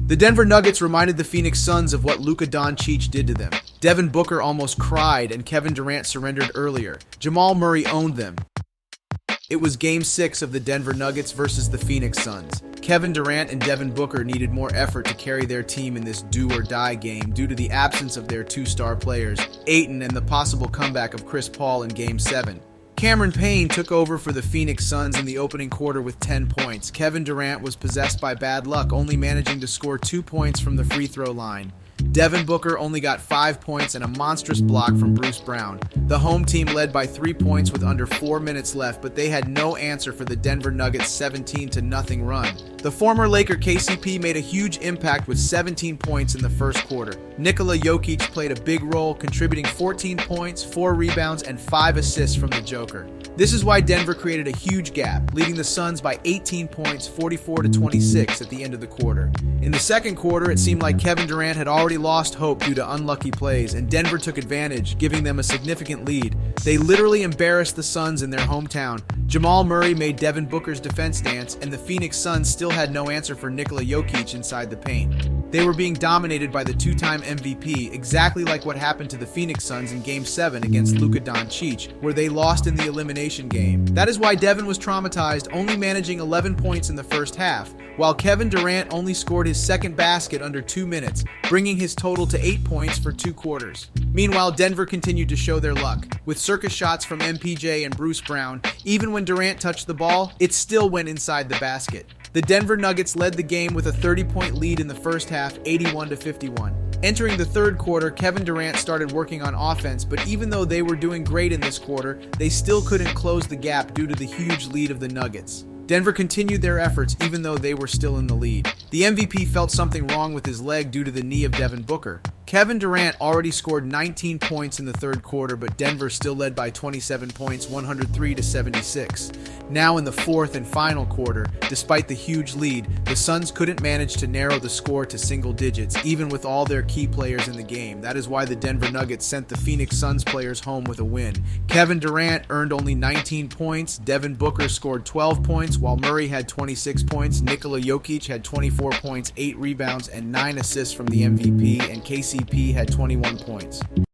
The Denver Nuggets reminded the Phoenix Suns of what Luka Doncic did to them. Devin Booker almost cried and Kevin Durant surrendered earlier. Jamal Murray owned them. It was Game 6 of the Denver Nuggets versus the Phoenix Suns. Kevin Durant and Devin Booker needed more effort to carry their team in this do-or-die game due to the absence of their two-star players, Ayton, and the possible comeback of Chris Paul in Game 7. Cameron Payne took over for the Phoenix Suns in the opening quarter with 10 points. Kevin Durant was possessed by bad luck, only managing to score 2 points from the free throw line. Devin Booker only got 5 points and a monstrous block from Bruce Brown. The home team led by 3 points with under 4 minutes left, but they had no answer for the Denver Nuggets' 17-0 run. The former Laker KCP made a huge impact with 17 points in the first quarter. Nikola Jokic played a big role, contributing 14 points, 4 rebounds, and 5 assists from the Joker. This is why Denver created a huge gap, leading the Suns by 18 points, 44-26 at the end of the quarter. In the second quarter, it seemed like Kevin Durant had already lost hope due to unlucky plays, and Denver took advantage, giving them a significant lead. They literally embarrassed the Suns in their hometown. Jamal Murray made Devin Booker's defense dance, and the Phoenix Suns still had no answer for Nikola Jokic inside the paint. They were being dominated by the two-time MVP, exactly like what happened to the Phoenix Suns in Game 7 against Luka Doncic, where they lost in the elimination game. That is why Devin was traumatized, only managing 11 points in the first half, while Kevin Durant only scored his second basket under 2 minutes, bringing his total to 8 points for 2 quarters. Meanwhile, Denver continued to show their luck. With circus shots from MPJ and Bruce Brown, even when Durant touched the ball, it still went inside the basket. The Denver Nuggets led the game with a 30-point lead in the first half, 81-51. Entering the third quarter, Kevin Durant started working on offense, but even though they were doing great in this quarter, they still couldn't close the gap due to the huge lead of the Nuggets. Denver continued their efforts even though they were still in the lead. The MVP felt something wrong with his leg due to the knee of Devin Booker. Kevin Durant already scored 19 points in the third quarter, but Denver still led by 27 points, 103-76. Now in the fourth and final quarter, despite the huge lead, the Suns couldn't manage to narrow the score to single digits, even with all their key players in the game. That is why the Denver Nuggets sent the Phoenix Suns players home with a win. Kevin Durant earned only 19 points, Devin Booker scored 12 points, while Murray had 26 points, Nikola Jokic had 24 points, 8 rebounds, and 9 assists from the MVP, and KCP had 21 points.